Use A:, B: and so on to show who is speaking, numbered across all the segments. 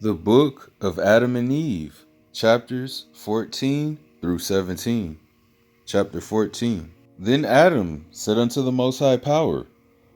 A: The Book of Adam and Eve, chapters 14 through 17. Chapter 14. Then Adam said unto the Most High Power,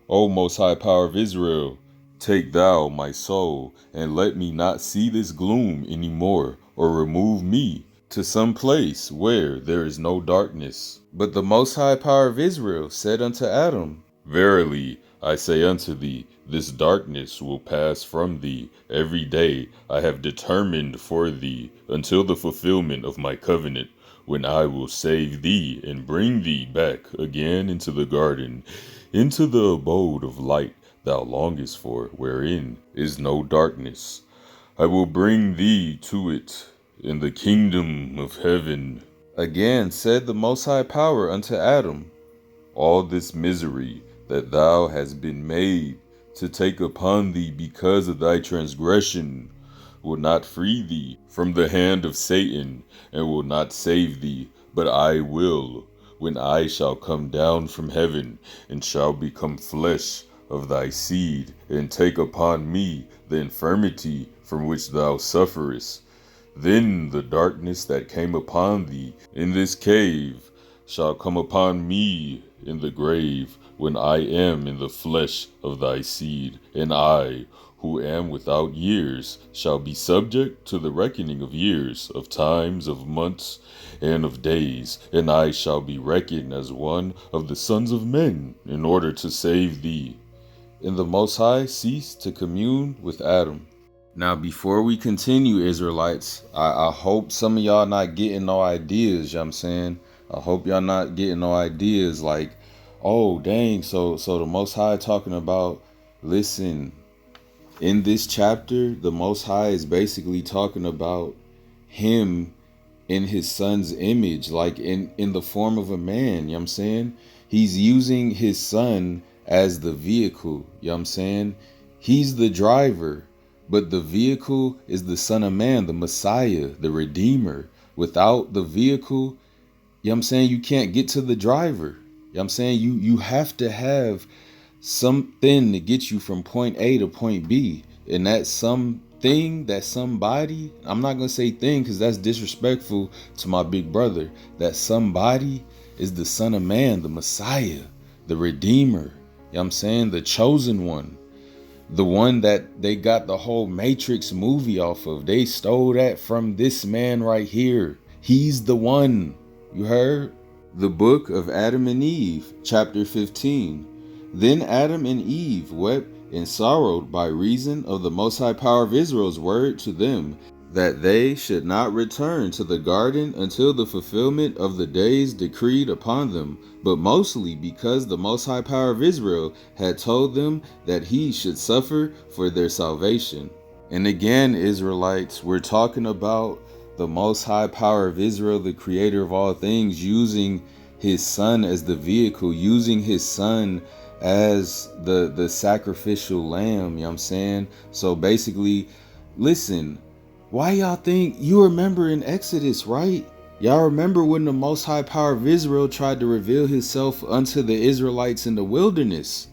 A: O Most High Power of Israel, take thou my soul, and let me not see this gloom any more, or remove me to some place where there is no darkness. But the Most High Power of Israel said unto Adam, Verily I say unto thee, this darkness will pass from thee every day I have determined for thee, until the fulfillment of my covenant, when I will save thee and bring thee back again into the garden, into the abode of light thou longest for, wherein is no darkness. I will bring thee to it in the kingdom of heaven. Again said the Most High Power unto Adam, all this misery that thou hast been made to take upon thee because of thy transgression will not free thee from the hand of Satan, and will not save thee, but I will, when I shall come down from heaven, and shall become flesh of thy seed, and take upon me the infirmity from which thou sufferest. Then the darkness that came upon thee in this cave shall come upon me in the grave, when I am in the flesh of thy seed, and I, who am without years, shall be subject to the reckoning of years, of times, of months, and of days, and I shall be reckoned as one of the sons of men, in order to save thee. And the Most High ceased to commune with Adam. Now, before we continue, Israelites, I hope some of y'all not getting no ideas, you know what I'm saying? I hope y'all not getting no ideas like, oh, dang, so the Most High talking about, listen, in this chapter, the Most High is basically talking about him in his son's image, like in the form of a man, you know what I'm saying? He's using his son as the vehicle, you know what I'm saying? He's the driver, but the vehicle is the Son of Man, the Messiah, the Redeemer. Without the vehicle, you know what I'm saying, you can't get to the driver. You know what I'm saying? You have to have something to get you from point A to point B. And that something, that somebody, I'm not going to say thing because that's disrespectful to my big brother. That somebody is the Son of Man, the Messiah, the Redeemer. You know what I'm saying? The chosen one. The one that they got the whole Matrix movie off of. They stole that from this man right here. He's the one. You heard? The Book of Adam and Eve, chapter 15. Then Adam and Eve wept and sorrowed by reason of the Most High Power of Israel's word to them, that they should not return to the garden until the fulfillment of the days decreed upon them, but mostly because the Most High Power of Israel had told them that he should suffer for their salvation. And again, Israelites, we're talking about the Most High Power of Israel, the creator of all things, using his son as the vehicle, using his son as the sacrificial lamb, you know what I'm saying? So basically, listen, why y'all think, you remember in Exodus, right? Y'all remember when the Most High Power of Israel tried to reveal himself unto the Israelites in the wilderness?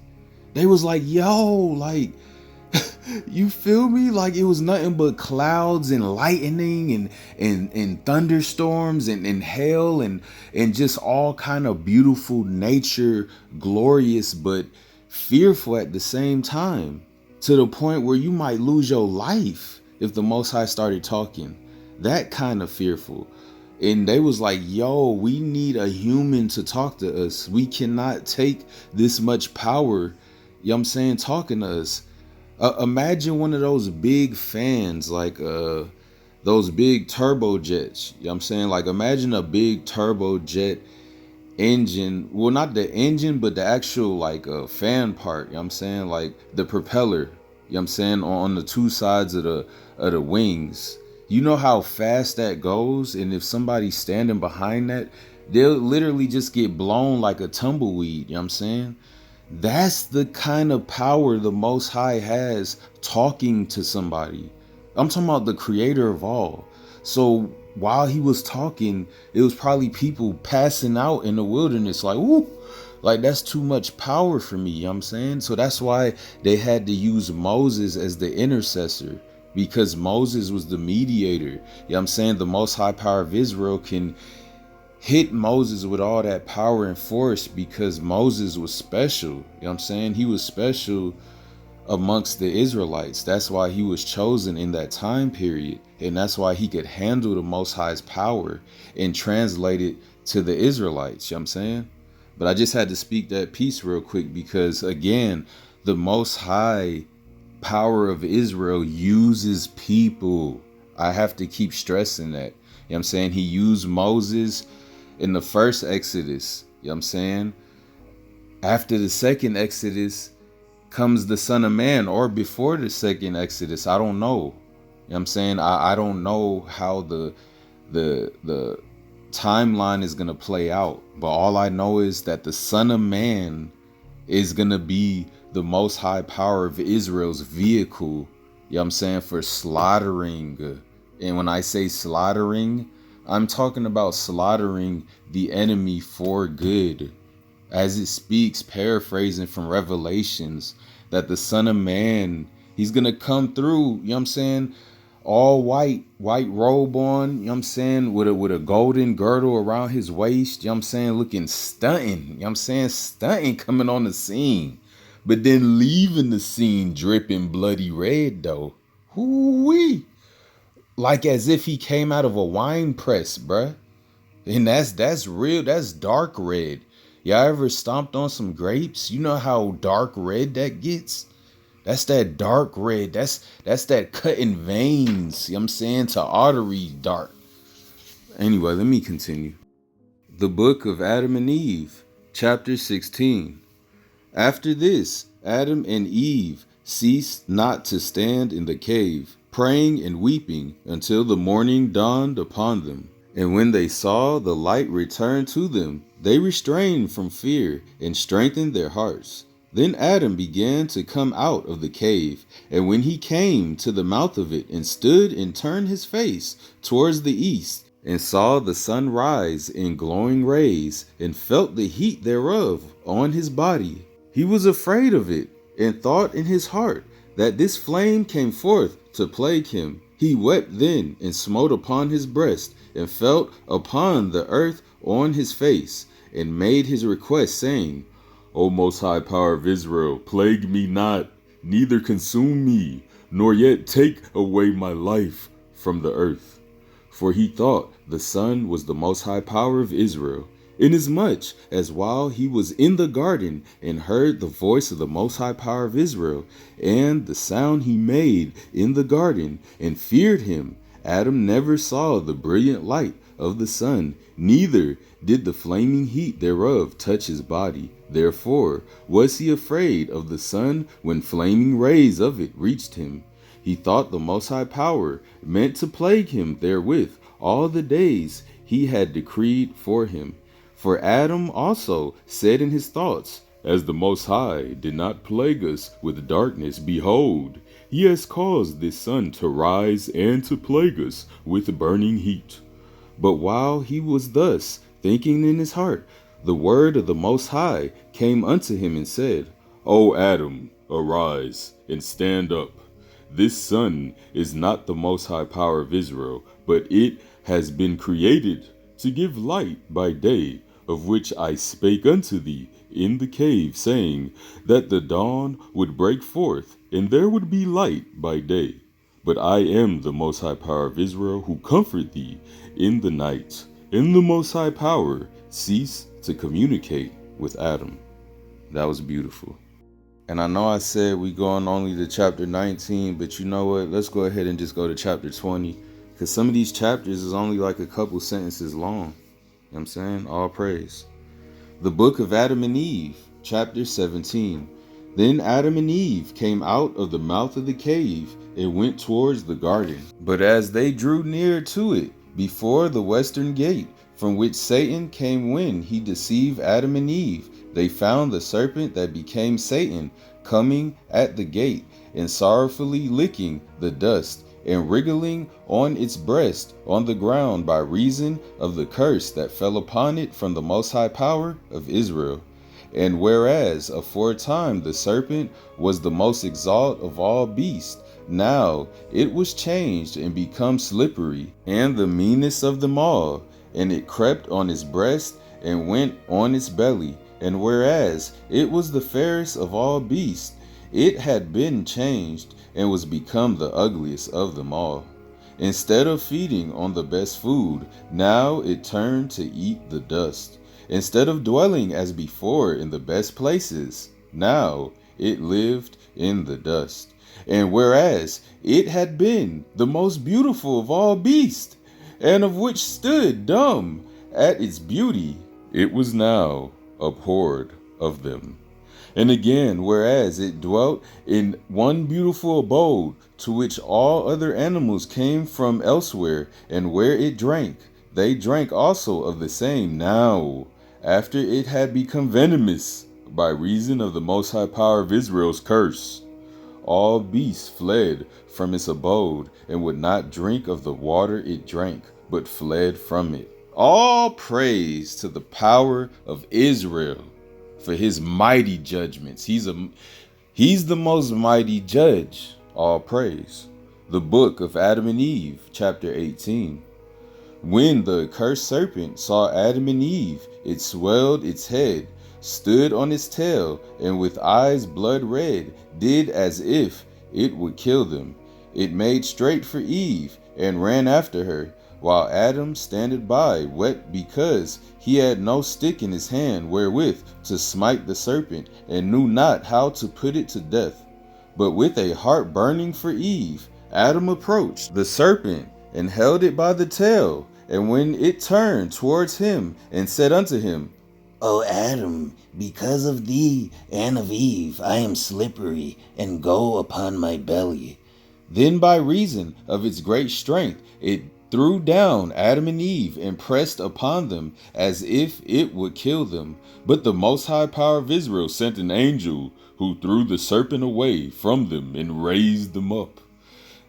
A: They was like, yo, like, you feel me? Like it was nothing but clouds and lightning and thunderstorms and hail and just all kind of beautiful nature, glorious but fearful at the same time, to the point where you might lose your life if the Most High started talking. That kind of fearful. And they was like, yo, we need a human to talk to us. We cannot take this much power, you know what I'm saying, talking to us. Imagine one of those big fans, like those big turbojets. You know what I'm saying? Like imagine a big turbojet engine. Well, not the engine, but the actual like fan part. You know what I'm saying? Like the propeller. You know what I'm saying? On the two sides of the wings. You know how fast that goes, and if somebody's standing behind that, they'll literally just get blown like a tumbleweed. You know what I'm saying? That's the kind of power the Most High has talking to somebody. I'm talking about the creator of all. So while he was talking, it was probably people passing out in the wilderness like, whoop, like that's too much power for me, you know what I'm saying? So that's why they had to use Moses as the intercessor. because Moses was the mediator. You know what I'm saying? The most high power of Israel can hit Moses with all that power and force because Moses was special. You know what I'm saying? He was special amongst the Israelites. That's why he was chosen in that time period. And that's why he could handle the Most High's power and translate it to the Israelites. You know what I'm saying? But I just had to speak that piece real quick because, again, the Most High power of Israel uses people. I have to keep stressing that. You know what I'm saying? He used Moses in the first Exodus. You know what I'm saying? After the second Exodus comes the Son of Man, or before the second Exodus. I don't know. You know what I'm saying? I don't know how the timeline is going to play out. But all I know is that the Son of Man is going to be the most high power of Israel's vehicle, you know what I'm saying, for slaughtering. And when I say slaughtering, I'm talking about slaughtering the enemy for good. As it speaks, paraphrasing from Revelations, that the Son of Man, he's going to come through, you know what I'm saying, all white robe on, you know what I'm saying, with a golden girdle around his waist, you know what I'm saying, looking stunting, you know what I'm saying, stunting, coming on the scene, but then leaving the scene dripping bloody red though. Hoo-wee. Like as if he came out of a wine press, bruh. And that's real, that's dark red. Y'all ever stomped on some grapes? You know how dark red that gets? That's that dark red. That's that cutting veins, you know what I'm saying, to artery dark. Anyway, let me continue. The book of Adam and Eve, chapter 16. After this, Adam and Eve ceased not to stand in the cave, praying and weeping until the morning dawned upon them. And when they saw the light return to them, they restrained from fear and strengthened their hearts. Then Adam began to come out of the cave, and when he came to the mouth of it and stood and turned his face towards the east, and saw the sun rise in glowing rays, and felt the heat thereof on his body, he was afraid of it, and thought in his heart that this flame came forth to plague him. He wept then, and smote upon his breast, and felt upon the earth on his face, and made his request, saying, O most high power of Israel, plague me not, neither consume me, nor yet take away my life from the earth. For he thought the sun was the most high power of Israel, inasmuch as while he was in the garden and heard the voice of the most high power of Israel, and the sound he made in the garden, and feared him, Adam never saw the brilliant light of the sun, neither did the flaming heat thereof touch his body. Therefore was he afraid of the sun when flaming rays of it reached him. He thought the Most High Power meant to plague him therewith all the days he had decreed for him. For Adam also said in his thoughts, As the Most High did not plague us with darkness, behold, he has caused this sun to rise and to plague us with burning heat. But while he was thus thinking in his heart, the word of the Most High came unto him and said, O Adam, arise and stand up. This sun is not the Most High power of Israel, but it has been created to give light by day, of which I spake unto thee in the cave, saying that the dawn would break forth, and there would be light by day. But I am the Most High power of Israel, who comfort thee in the night. In the Most High power ceased to communicate with Adam. That was beautiful. And I know I said we going only to chapter 19, but you know what? Let's go ahead and just go to chapter 20, because some of these chapters is only like a couple sentences long. You know what I'm saying? All praise. The book of Adam and Eve, chapter 17. Then Adam and Eve came out of the mouth of the cave and went towards the garden. But as they drew near to it, before the western gate, from which Satan came when he deceived Adam and Eve, they found the serpent that became Satan coming at the gate, and sorrowfully licking the dust, and wriggling on its breast on the ground by reason of the curse that fell upon it from the Most High power of Israel. And whereas aforetime the serpent was the most exalted of all beasts, Now it was changed and become slippery, and the meanest of them all, and it crept on its breast and went on its belly. And whereas it was the fairest of all beasts, it had been changed and was become the ugliest of them all. Instead of feeding on the best food, now it turned to eat the dust. Instead of dwelling as before in the best places, now it lived in the dust. And whereas it had been the most beautiful of all beasts, and of which stood dumb at its beauty, it was now abhorred of them. And again, whereas it dwelt in one beautiful abode, to which all other animals came from elsewhere, and where it drank, they drank also of the same. Now, after it had become venomous, by reason of the Most High Power of Israel's curse, all beasts fled from its abode, and would not drink of the water it drank, but fled from it. All praise to the power of Israel for his mighty judgments. He's the most mighty judge. All praise. The book of Adam and Eve, chapter 18. When the accursed serpent saw Adam and Eve, it swelled its head, stood on its tail, and with eyes blood red, did as if it would kill them. It made straight for Eve, and ran after her, while Adam standed by, wet because he had no stick in his hand wherewith to smite the serpent, and knew not how to put it to death. But with a heart burning for Eve, Adam approached the serpent, and held it by the tail. And when it turned towards him, and said unto him,
B: O Adam, because of thee and of Eve I am slippery, and go upon my belly.
A: Then by reason of its great strength it threw down Adam and Eve, and pressed upon them as if it would kill them. But the Most High Power of Israel sent an angel, who threw the serpent away from them and raised them up.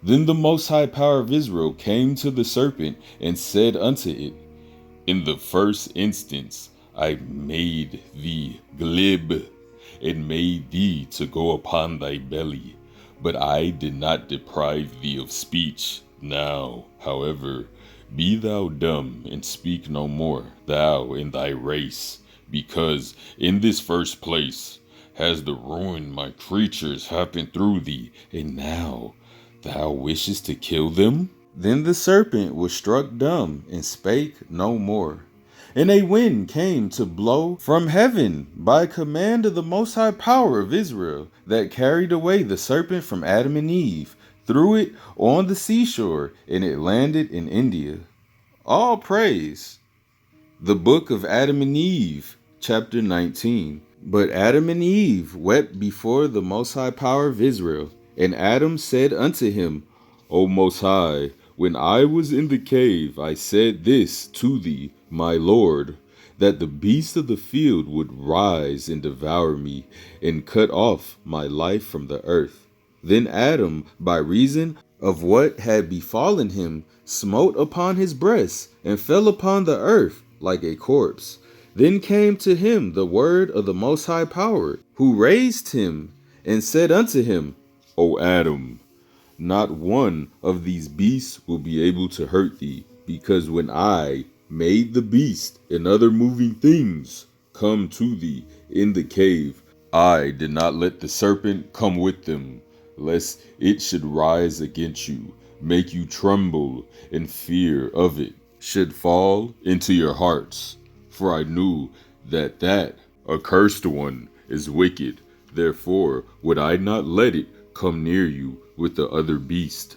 A: Then the Most High Power of Israel came to the serpent and said unto it, In the first instance I made thee glib, and made thee to go upon thy belly, but I did not deprive thee of speech. Now, however, be thou dumb, and speak no more, thou and thy race, because in this first place has the ruin my creatures happened through thee, and now thou wishest to kill them? Then the serpent was struck dumb, and spake no more. And a wind came to blow from heaven by command of the Most High Power of Israel, that carried away the serpent from Adam and Eve, threw it on the seashore, and it landed in India. All praise. The book of Adam and Eve, chapter 19. But Adam and Eve wept before the Most High Power of Israel. And Adam said unto him, O Most High, when I was in the cave, I said this to thee, my Lord, that the beasts of the field would rise and devour me, and cut off my life from the earth. Then Adam, by reason of what had befallen him, smote upon his breast, and fell upon the earth like a corpse. Then came to him the word of the Most High Power, who raised him, and said unto him, O Adam, not one of these beasts will be able to hurt thee, because when I made the beast and other moving things come to thee in the cave, I did not let the serpent come with them, lest it should rise against you, make you tremble, and fear of it should fall into your hearts. For I knew that accursed one is wicked, therefore would I not let it come near you with the other beast.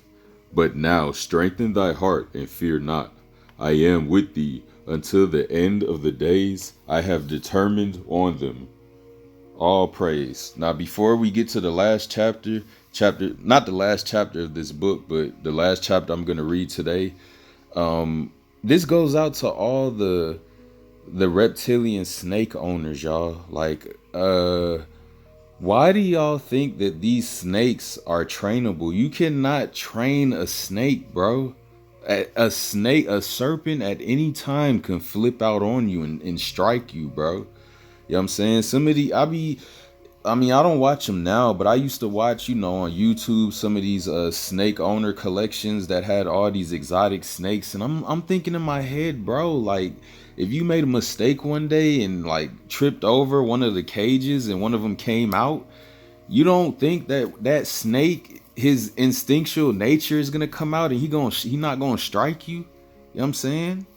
A: But now strengthen thy heart and fear not. I am with thee until the end of the days. I have determined on them. All praise. Now, before we get to the last chapter, not the last chapter of this book, but the last chapter I'm going to read today. This goes out to all the reptilian snake owners, y'all. Like, why do y'all think that these snakes are trainable? You cannot train a snake, bro. A serpent at any time can flip out on you and strike you, bro. You know what I'm saying? I mean, I don't watch them now, but I used to watch, on YouTube some of these snake owner collections that had all these exotic snakes, and I'm thinking in my head, bro, like if you made a mistake one day and like tripped over one of the cages and one of them came out, you don't think that snake, his instinctual nature is gonna come out and he not gonna strike you? You know what I'm saying?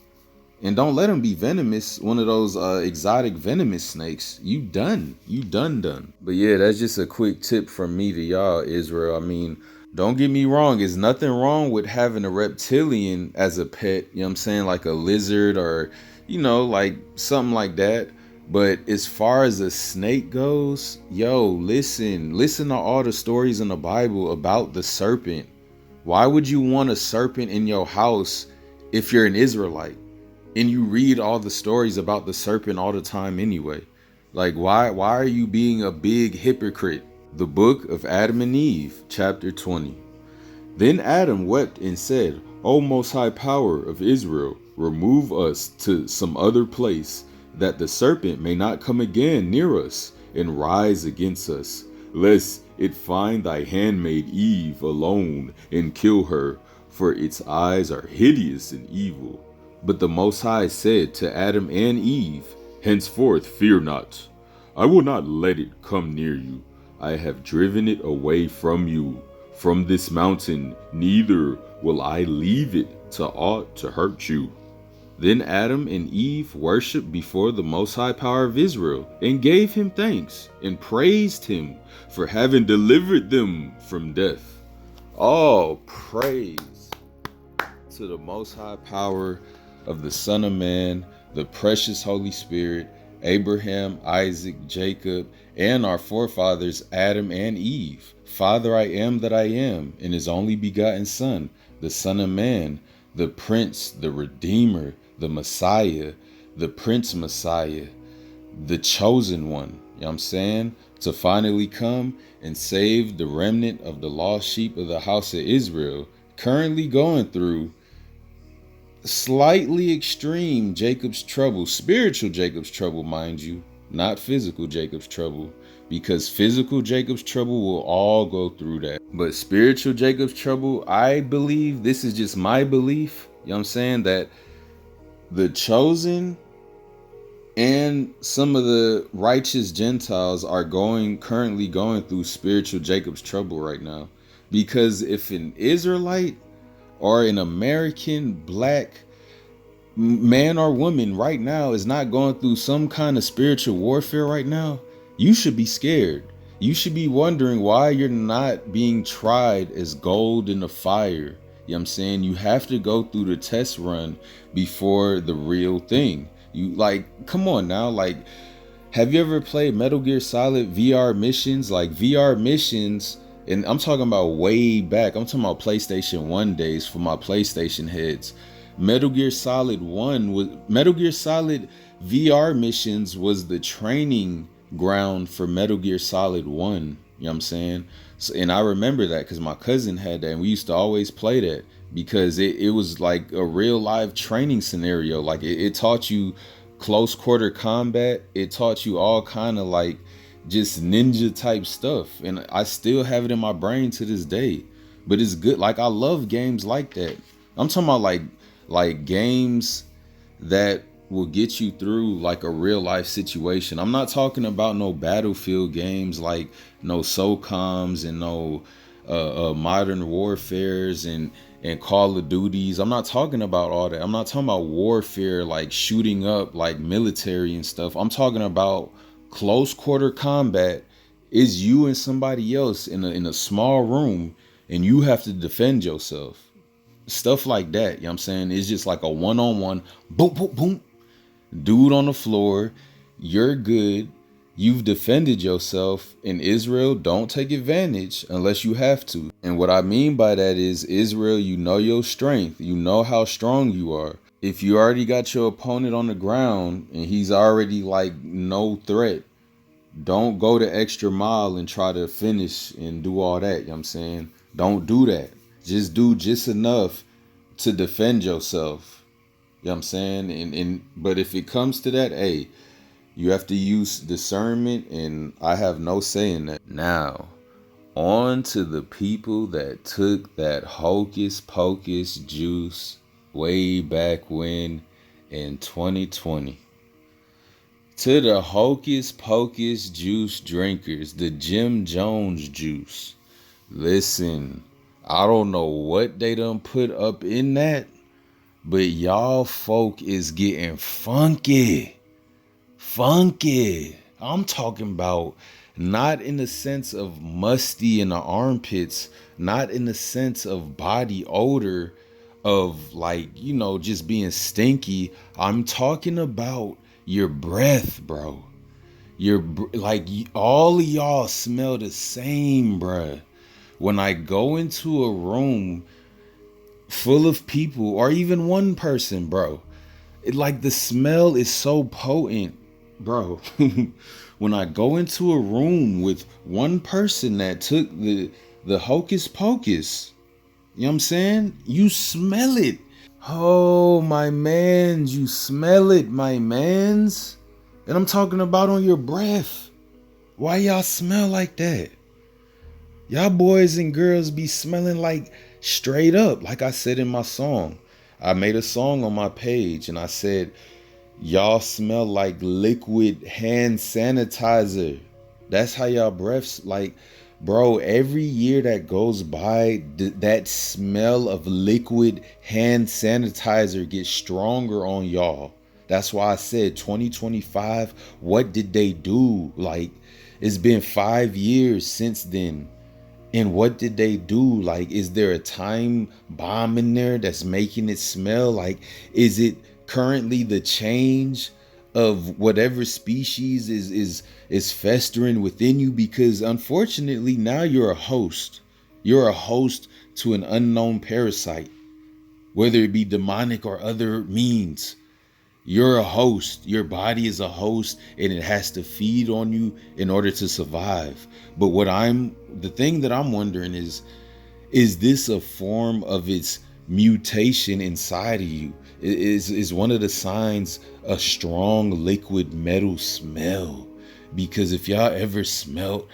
A: And don't let him be venomous, one of those exotic venomous snakes. You done. You done. But yeah, that's just a quick tip from me to y'all, Israel. I mean, don't get me wrong. There's nothing wrong with having a reptilian as a pet. You know what I'm saying? Like a lizard or, like something like that. But as far as a snake goes, yo, listen to all the stories in the Bible about the serpent. Why would you want a serpent in your house if you're an Israelite? And you read all the stories about the serpent all the time anyway. Like, why are you being a big hypocrite? The book of Adam and Eve, chapter 20. Then Adam wept and said, O Most High Power of Israel, remove us to some other place, that the serpent may not come again near us and rise against us, lest it find thy handmaid Eve alone and kill her, for its eyes are hideous and evil. But the Most High said to Adam and Eve, henceforth fear not. I will not let it come near you. I have driven it away from you, from this mountain, neither will I leave it to aught to hurt you. Then Adam and Eve worshipped before the Most High Power of Israel, and gave him thanks, and praised him for having delivered them from death. All praise to the Most High Power of the Son of Man, the precious Holy Spirit, Abraham, Isaac, Jacob, and our forefathers Adam and Eve. Father, I am that I am, and his only begotten Son, the Son of Man, the Prince, the Redeemer, the Messiah, the Prince Messiah, the chosen one, you know what I'm saying? To finally come and save the remnant of the lost sheep of the house of Israel, currently going through slightly extreme Jacob's trouble, spiritual Jacob's trouble, mind you, not physical Jacob's trouble, because physical Jacob's trouble will all go through that. But spiritual Jacob's trouble, I believe, this is just my belief, you know what I'm saying, that the chosen and some of the righteous Gentiles are currently going through spiritual Jacob's trouble right now. Because if an Israelite or an American black man or woman right now is not going through some kind of spiritual warfare right now, you should be scared. You should be wondering why you're not being tried as gold in the fire. You know what I'm saying? You have to go through the test run before the real thing. You like, come on now, like, have you ever played Metal Gear Solid VR missions? Like VR missions, and I'm talking about way back. I'm talking about PlayStation 1 days for my PlayStation heads. Metal Gear Solid VR missions was the training ground for Metal Gear Solid 1. You know what I'm saying? So, and I remember that because my cousin had that, and we used to always play that because it was like a real live training scenario. Like it taught you close quarter combat. It taught you all kind of like just ninja type stuff, and I still have it in my brain to this day. But it's good. Like, I love games like that. I'm talking about like games that will get you through like a real life situation. I'm not talking about no Battlefield games, like no SOCOMs and no Modern Warfares and Call of Duties. I'm not talking about all that. I'm not talking about warfare, like shooting up like military and stuff. I'm talking about close quarter combat. Is you and somebody else in a small room, and you have to defend yourself. Stuff like that, you know what I'm saying? It's just like a one-on-one, boom, boom, boom. Dude on the floor, you're good. You've defended yourself. In Israel, don't take advantage unless you have to. And what I mean by that is, Israel, you know your strength. You know how strong you are. If you already got your opponent on the ground and he's already like no threat, don't go the extra mile and try to finish and do all that. You know what I'm saying? Don't do that. Just do just enough to defend yourself. You know what I'm saying? But if it comes to that, hey, You have to use discernment, and I have no say in that. Now, on to the people that took that hocus pocus juice way back when in 2020. To the hocus pocus juice drinkers, the Jim Jones juice. Listen, I don't know what they done put up in that, but y'all folk is getting funky. Funky. I'm talking about not in the sense of musty in the armpits, not in the sense of body odor of like, just being stinky. I'm talking about your breath, bro. Like all of y'all smell the same, bruh. When I go into a room full of people or even one person, bro, like the smell is so potent, bro. When I go into a room with one person that took the hocus pocus, you know what I'm saying? You smell it. Oh, my mans, you smell it, my mans. And I'm talking about on your breath. Why y'all smell like that? Y'all boys and girls be smelling like straight up, like I said in my song. I made a song on my page and I said, y'all smell like liquid hand sanitizer. That's how y'all breaths like, bro, every year that goes by, that smell of liquid hand sanitizer gets stronger on y'all. That's why I said 2025, what did they do? Like, it's been 5 years since then. And what did they do? Like, is there a time bomb in there that's making it smell? Like, is it currently the change of whatever species is festering within you? Because unfortunately, now you're a host. You're a host to an unknown parasite, whether it be demonic or other means. You're a host. Your body is a host and it has to feed on you in order to survive. But the thing that I'm wondering is this a form of its mutation inside of you? Is one of the signs a strong liquid metal smell? Because if y'all ever smelled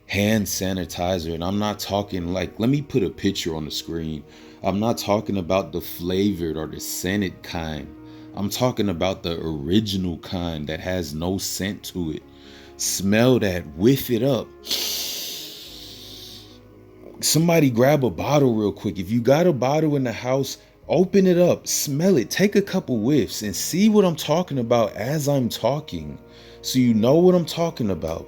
A: hand sanitizer, and I'm not talking like, let me put a picture on the screen. I'm not talking about the flavored or the scented kind. I'm talking about the original kind that has no scent to it. Smell that, whiff it up. Somebody grab a bottle real quick. If you got a bottle in the house, open it up, smell it, take a couple whiffs and see what I'm talking about as I'm talking. So you know what I'm talking about.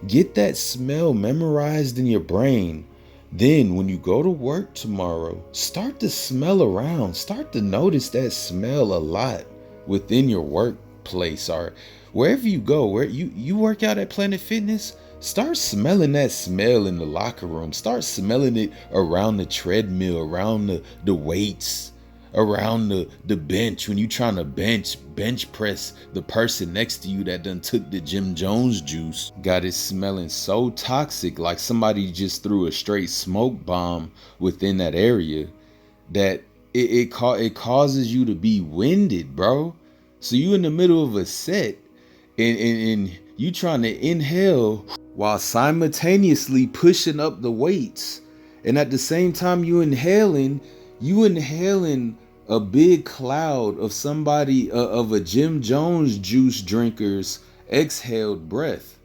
A: Get that smell memorized in your brain. Then when you go to work tomorrow, start to smell around. Start to notice that smell a lot within your workplace or wherever you go. Where you work out at Planet Fitness, start smelling that smell in the locker room. Start smelling it around the treadmill, around the weights, around the bench. When you trying to bench press the person next to you that done took the Jim Jones juice, got it smelling so toxic, like somebody just threw a straight smoke bomb within that area, that it causes you to be winded, bro. So you in the middle of a set and you trying to inhale while simultaneously pushing up the weights, and at the same time you inhaling a big cloud of of a Jim Jones juice drinker's exhaled breath.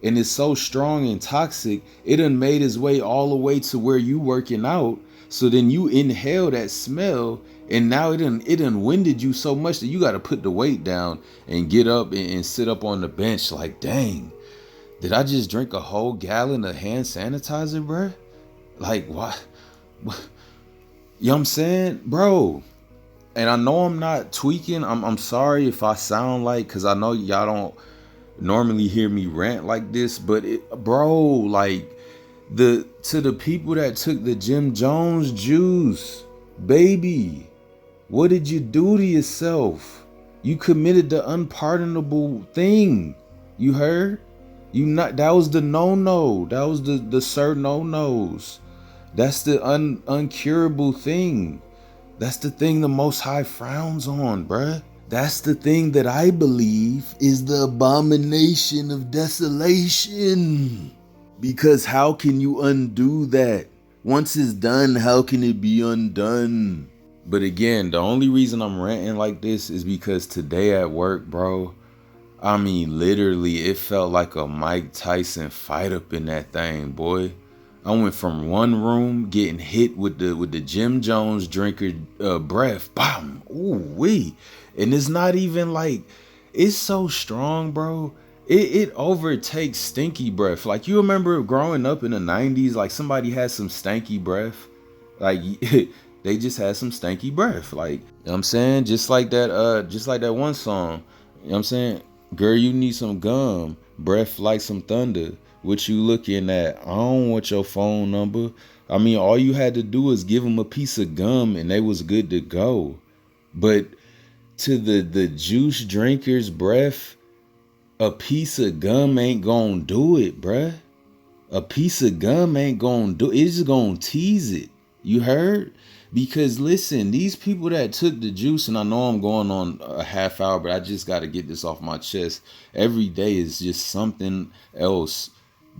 A: And it's so strong and toxic, it done made its way all the way to where you working out. So then you inhale that smell, and now it done winded you so much that you got to put the weight down and get up and sit up on the bench. Like, dang, did I just drink a whole gallon of hand sanitizer, bruh? Like, what? You know what I'm saying, bro? And I know I'm not tweaking. I'm sorry if I sound like, because I know y'all don't normally hear me rant like this, but bro, like to the people that took the Jim Jones juice, baby, what did you do to yourself? You committed the unpardonable thing. You heard? That was the no. That was the sir no-nos. That's the uncurable thing. That's the thing the Most High frowns on, bruh. That's the thing that I believe is the abomination of desolation. Because how can you undo that? Once it's done, how can it be undone? But again, the only reason I'm ranting like this is because today at work, bro, I mean, literally, it felt like a Mike Tyson fight up in that thing, boy. I went from one room getting hit with the Jim Jones drinker breath, bam, ooh wee, and it's not even like it's so strong, bro. It overtakes stinky breath. Like you remember growing up in the '90s, like somebody had some stanky breath, like they just had some stanky breath, like you know what I'm saying, just like that one song, you know what I'm saying. Girl, you need some gum, breath like some thunder. What you looking at? I don't want your phone number. I mean, all you had to do was give them a piece of gum and they was good to go. But to the juice drinker's breath, a piece of gum ain't gonna do it, bruh. A piece of gum ain't gonna do it. It's just gonna tease it. You heard? Because listen, these people that took the juice, and I know I'm going on a half hour, but I just got to get this off my chest. Every day is just something else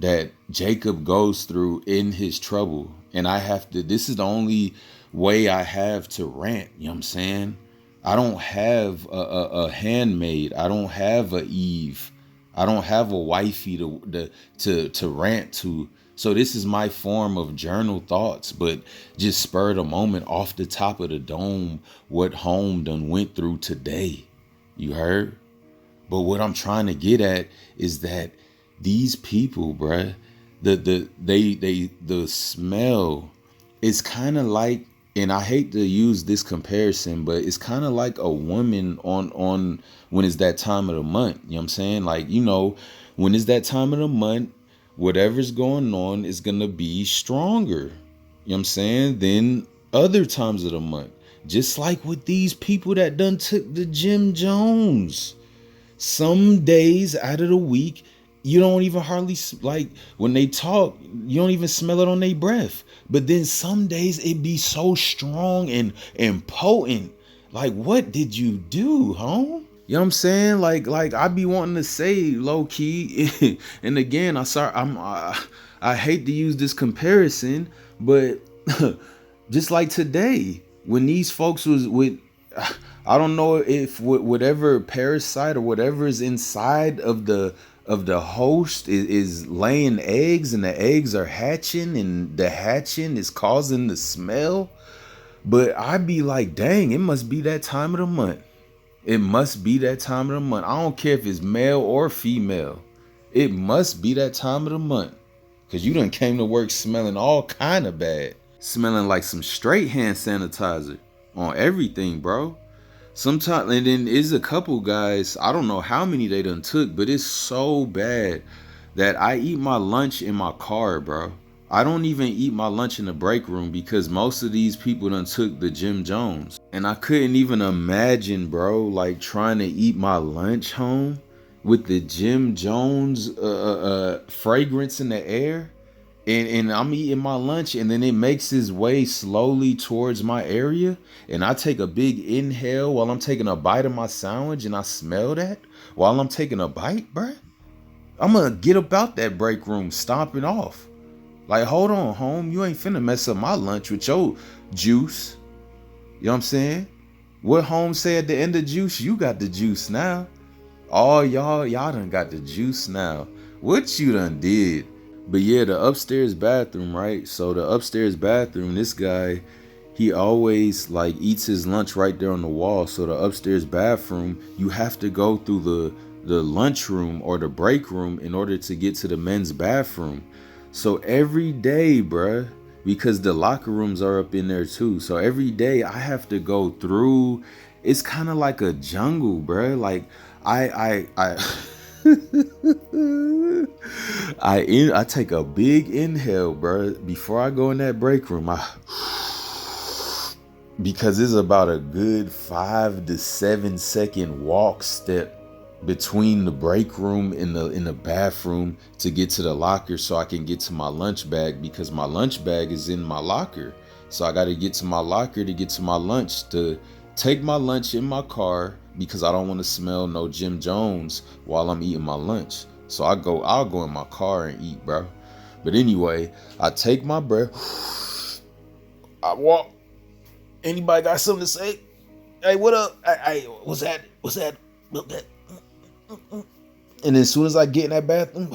A: that Jacob goes through in his trouble. And I have to, this is the only way I have to rant. You know what I'm saying? I don't have a handmaid. I don't have a Eve. I don't have a wifey to rant to. So this is my form of journal thoughts, but just spurred a moment off the top of the dome what home done went through today. You heard? But what I'm trying to get at is that these people, bruh, the smell is kind of like, and I hate to use this comparison, but it's kind of like a woman on when it's that time of the month. You know what I'm saying? Like, you know, when it's that time of the month, whatever's going on is going to be stronger, you know what I'm saying, than other times of the month. Just like with these people that done took the Jim Jones. Some days out of the week, you don't even hardly, like when they talk, you don't even smell it on their breath. But then some days it be so strong and potent. Like, what did you do, home? You know what I'm saying? Like I be wanting to say low key, and again, I hate to use this comparison, but just like today, when these folks was with, I don't know if whatever parasite or whatever is inside of the host is laying eggs, and the eggs are hatching, and the hatching is causing the smell. But I be like, dang, it must be that time of the month. It must be that time of the month. I don't care if it's male or female. It must be that time of the month. Cause you done came to work smelling all kind of bad. Smelling like some straight hand sanitizer on everything, bro. Sometimes, and then is a couple guys, I don't know how many they done took, but it's so bad that I eat my lunch in my car, bro. I don't even eat my lunch in the break room because most of these people done took the Jim Jones. And I couldn't even imagine, bro, like trying to eat my lunch home with the Jim Jones fragrance in the air. And I'm eating my lunch, and then it makes its way slowly towards my area, and I take a big inhale while I'm taking a bite of my sandwich, and I smell that while I'm taking a bite, bruh. I'm gonna get about that break room stomping off. Like, hold on, home, you ain't finna mess up my lunch with your juice. You know what I'm saying? What home say at the end of juice? You got the juice now. All y'all done got the juice now. What you done did? But yeah, the upstairs bathroom, right? So the upstairs bathroom, this guy, he always like eats his lunch right there on the wall. So the upstairs bathroom, you have to go through the lunchroom or the break room in order to get to the men's bathroom. So every day, bruh, because the locker rooms are up in there too. So every day I have to go through. It's kind of like a jungle, bruh. Like I I take a big inhale, bro, before I go in that break room. Because it's about a good 5 to 7 second walk step between the break room and in the bathroom to get to the locker, so I can get to my lunch bag, because my lunch bag is in my locker. So I got to get to my locker to get to my lunch to take my lunch in my car because I don't want to smell no Jim Jones while I'm eating my lunch. So I'll go in my car and eat, bro. But anyway, I take my breath. I walk. Anybody got something to say? Hey, what up? Hey, what's that? And as soon as I get in that bathroom,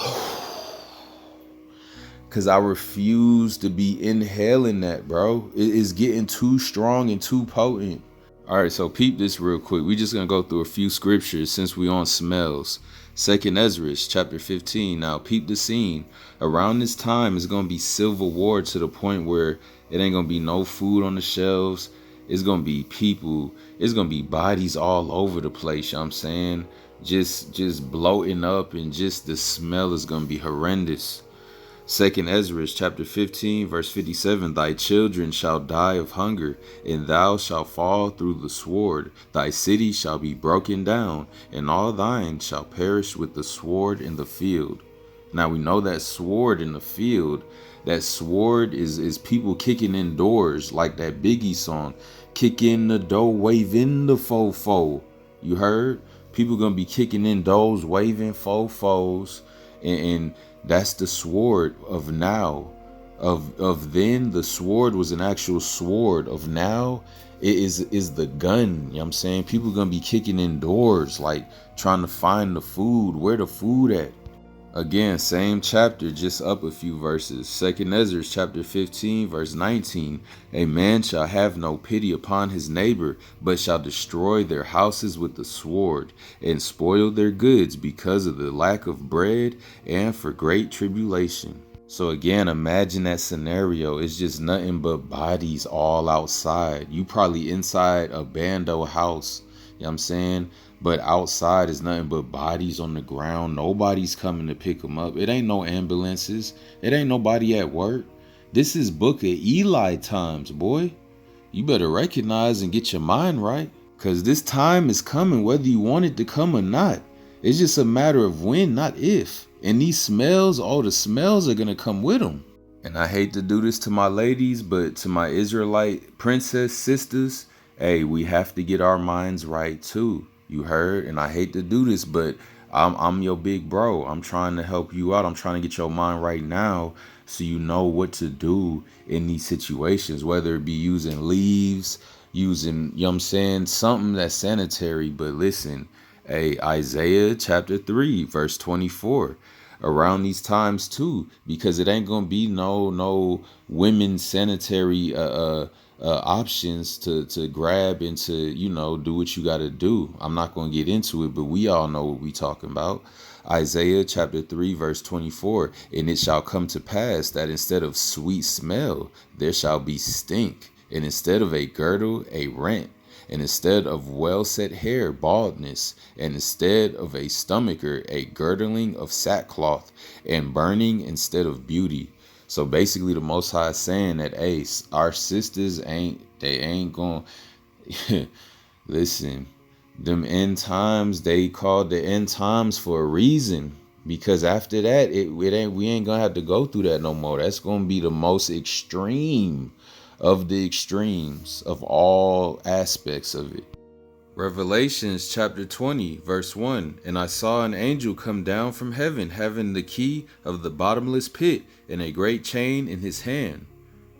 A: because I refuse to be inhaling that, bro. It is getting too strong and too potent. All right, so peep this real quick. We just going to go through a few scriptures since we on smells. 2nd Ezra, chapter 15. Now, peep the scene. Around this time, it's going to be civil war to the point where it ain't going to be no food on the shelves. It's going to be people. It's going to be bodies all over the place, you know what I'm saying? Just bloating up, and just the smell is going to be horrendous. 2nd Ezra, chapter 15, verse 57. Thy children shall die of hunger, and thou shalt fall through the sword. Thy city shall be broken down, and all thine shall perish with the sword in the field. Now we know that sword in the field, that sword is people kicking in doors, like that Biggie song, kick in the door, wave in the fofo. You heard? People gonna be kicking in doors, waving fofos, and that's the sword of now. Of then, the sword was an actual sword. Of now, it is the gun. You know what I'm saying? People gonna be kicking in doors, like trying to find the food. Where the food at? Again, same chapter, just up a few verses. 2nd Ezra, chapter 15, verse 19. A man shall have no pity upon his neighbor, but shall destroy their houses with the sword, and spoil their goods because of the lack of bread and for great tribulation. So again, imagine that scenario. It's just nothing but bodies all outside. You probably inside a bando house, you know what I'm saying? But outside is nothing but bodies on the ground. Nobody's coming to pick them up. It ain't no ambulances. It ain't nobody at work. This is Book of Eli times, boy. You better recognize and get your mind right. Because this time is coming whether you want it to come or not. It's just a matter of when, not if. And these smells, all the smells are going to come with them. And I hate to do this to my ladies, but to my Israelite princess sisters, hey, we have to get our minds right too. You heard? And I hate to do this, but I'm your big bro. I'm trying to help you out. I'm trying to get your mind right now so you know what to do in these situations, whether it be using leaves, using, you know what I'm saying, something that's sanitary. But listen, hey, Isaiah chapter 3, verse 24. Around these times too, because it ain't gonna be no women's sanitary options to grab and to, you know, do what you got to do. I'm not going to get into it, but we all know what we talking about. Isaiah chapter 3 verse 24. And it shall come to pass that instead of sweet smell there shall be stink, and instead of a girdle a rent, and instead of well set hair baldness, and instead of a stomacher a girdling of sackcloth, and burning instead of beauty. So basically the Most High is saying that, hey, our sisters ain't gonna listen, them end times, they called the end times for a reason, because after that we ain't gonna have to go through that no more. That's gonna be the most extreme of the extremes of all aspects of it. Revelations chapter 20 verse 1. And I saw an angel come down from heaven, having the key of the bottomless pit and a great chain in his hand.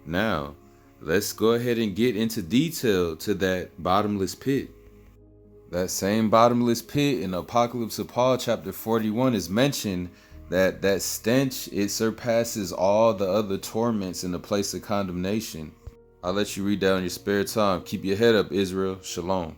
A: Now, let's go ahead and get into detail to that bottomless pit. That same bottomless pit in the Apocalypse of Paul chapter 41 is mentioned that stench, it surpasses all the other torments in the place of condemnation. I'll let you read that on your spare time. Keep your head up, Israel. Shalom.